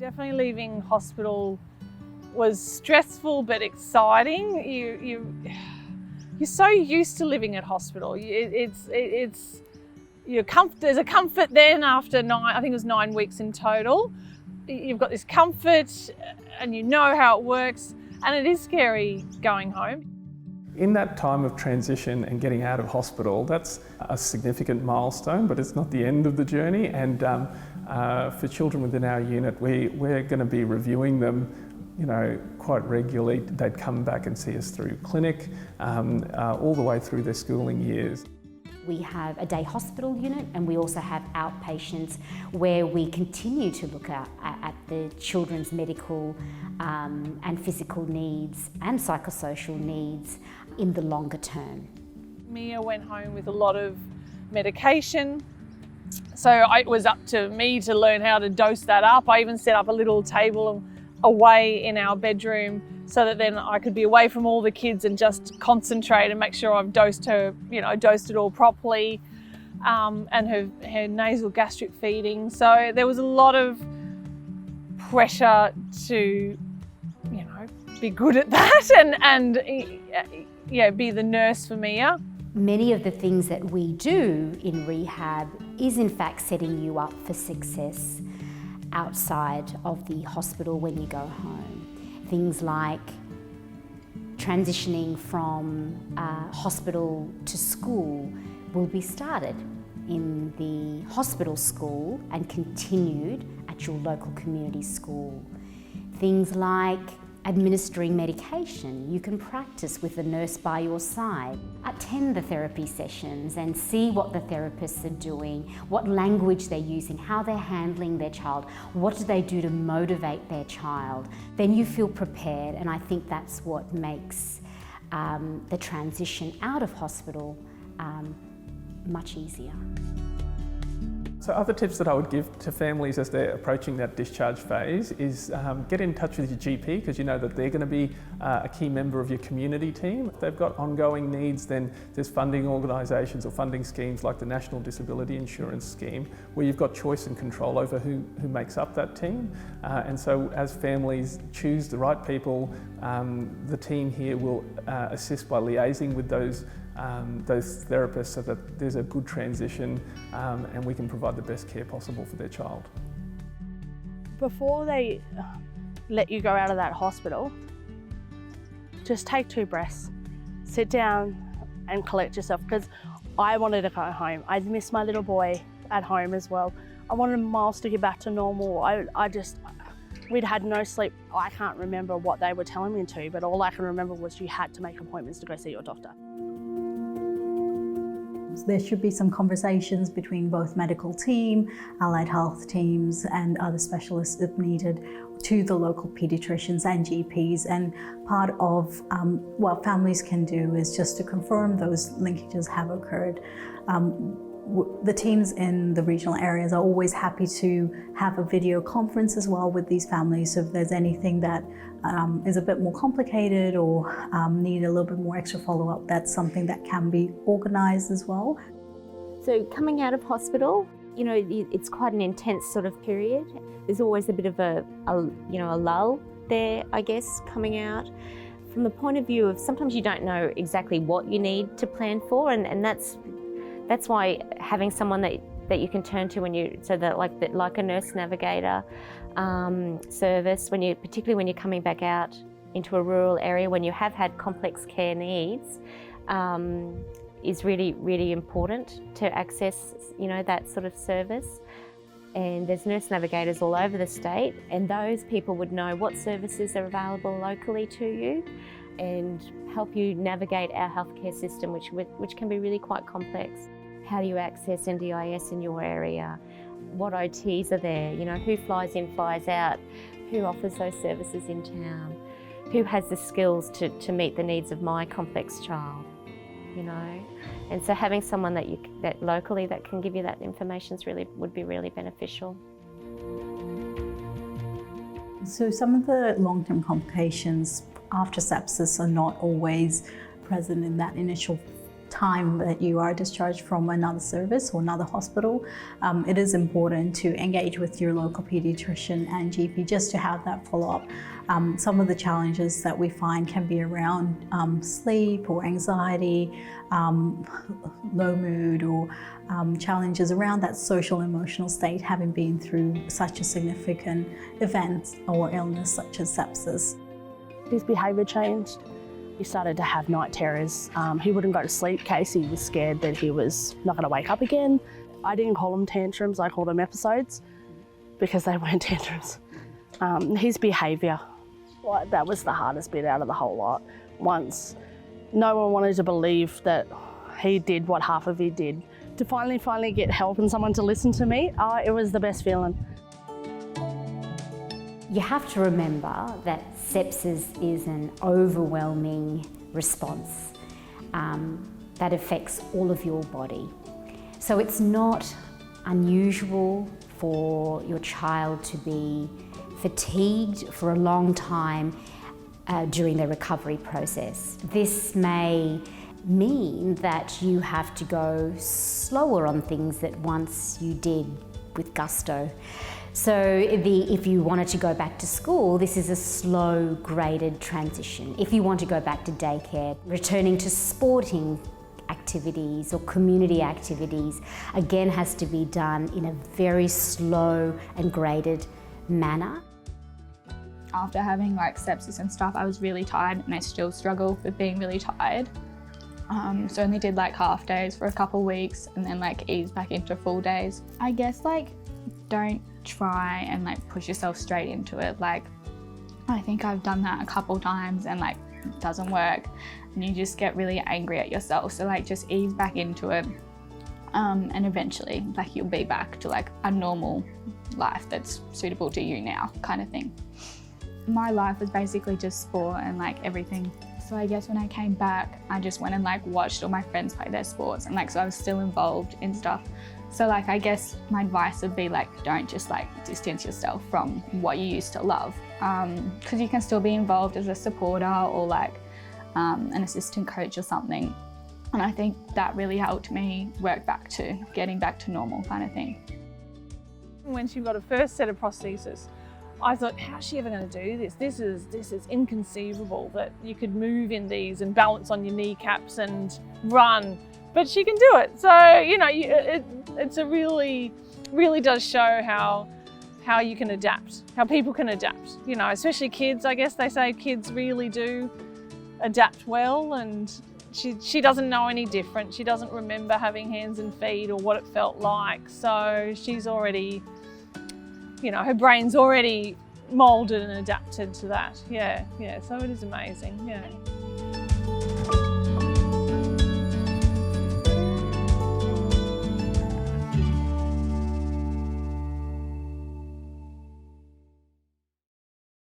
Definitely leaving hospital was stressful but exciting. You're so used to living at hospital. There's a comfort then after I think it was 9 weeks in total. You've got this comfort and you know how it works, and it is scary going home. In that time of transition and getting out of hospital, that's a significant milestone, but it's not the end of the journey. And for children within our unit, we're going to be reviewing them, quite regularly. They'd come back and see us through clinic, all the way through their schooling years. We have a day hospital unit, and we also have outpatients where we continue to look at the children's medical and physical needs and psychosocial needs in the longer term. Mia went home with a lot of medication, so it was up to me to learn how to dose that up. I even set up a little table away in our bedroom so that then I could be away from all the kids and just concentrate and make sure I've dosed her, dosed it all properly, and her nasal gastric feeding. So there was a lot of pressure to, be good at that and be the nurse for Mia. Many of the things that we do in rehab is in fact setting you up for success outside of the hospital when you go home. Things like transitioning from hospital to school will be started in the hospital school and continued at your local community school. Things like administering medication. You can practice with a nurse by your side. Attend the therapy sessions and see what the therapists are doing, what language they're using, how they're handling their child, what do they do to motivate their child. Then you feel prepared, and I think that's what makes the transition out of hospital much easier. So other tips that I would give to families as they're approaching that discharge phase is get in touch with your GP, because you know that they're going to be a key member of your community team. If they've got ongoing needs, then there's funding organisations or funding schemes like the National Disability Insurance Scheme, where you've got choice and control over who makes up that team. And so as families choose the right people, the team here will assist by liaising with those therapists so that there's a good transition and we can provide the best care possible for their child. Before they let you go out of that hospital, just take 2 breaths, sit down and collect yourself, because I wanted to go home. I missed my little boy at home as well. I wanted Miles to get back to normal. We'd had no sleep. I can't remember what they were telling me to, but all I can remember was you had to make appointments to go see your doctor. There should be some conversations between both medical team, allied health teams and other specialists if needed to the local paediatricians and GPs. And part of what families can do is just to confirm those linkages have occurred. The teams in the regional areas are always happy to have a video conference as well with these families. So if there's anything that is a bit more complicated or need a little bit more extra follow-up, that's something that can be organised as well. So coming out of hospital, it's quite an intense sort of period. There's always a bit of a lull there, I guess, coming out. From the point of view of sometimes you don't know exactly what you need to plan for, and that's why having someone that you can turn to like a nurse navigator service, particularly when you're coming back out into a rural area when you have had complex care needs, is really, really important to access, that sort of service. And there's nurse navigators all over the state, and those people would know what services are available locally to you and help you navigate our healthcare system, which can be really quite complex. How do you access NDIS in your area? What OTs are there? Who flies in, flies out? Who offers those services in town? Who has the skills to meet the needs of my complex child? And so having someone that locally that can give you that information would be really beneficial. So some of the long-term complications after sepsis are not always present in that initial time that you are discharged from another service or another hospital, it is important to engage with your local paediatrician and GP just to have that follow-up. Some of the challenges that we find can be around sleep or anxiety, low mood, or challenges around that social emotional state, having been through such a significant event or illness such as sepsis. His behaviour changed. He started to have night terrors. He wouldn't go to sleep in case he was scared that he was not going to wake up again. I didn't call them tantrums, I called them episodes because they weren't tantrums. His behaviour, that was the hardest bit out of the whole lot. Once no one wanted to believe that he did what half of he did. To finally get help and someone to listen to me, it was the best feeling. You have to remember that sepsis is an overwhelming response that affects all of your body. So it's not unusual for your child to be fatigued for a long time during their recovery process. This may mean that you have to go slower on things that once you did with gusto. So if you wanted to go back to school, this is a slow graded transition. If you want to go back to daycare, returning to sporting activities or community activities, again has to be done in a very slow and graded manner. After having like sepsis and stuff, I was really tired and I still struggle with being really tired. So I only did like half days for a couple weeks and then like eased back into full days. I guess like don't try and like push yourself straight into it. Like I think I've done that a couple times and like it doesn't work and you just get really angry at yourself. So like just ease back into it and eventually like you'll be back to like a normal life that's suitable to you now kind of thing. My life was basically just sport and like everything. So I guess when I came back, I just went and like watched all my friends play their sports and like so I was still involved in stuff. So like I guess my advice would be like don't just like distance yourself from what you used to love because you can still be involved as a supporter or like an assistant coach or something. And I think that really helped me work back to getting back to normal kind of thing. When she got her first set of prosthesis, I thought, how's she ever going to do this? This is inconceivable that you could move in these and balance on your kneecaps and run, but she can do it. So, you know, it's a really does show how you can adapt, how people can adapt, you know, especially kids. I guess they say kids really do adapt well, and she doesn't know any different. She doesn't remember having hands and feet or what it felt like. So she's already, you know, her brain's already moulded and adapted to that. Yeah, so it is amazing, yeah.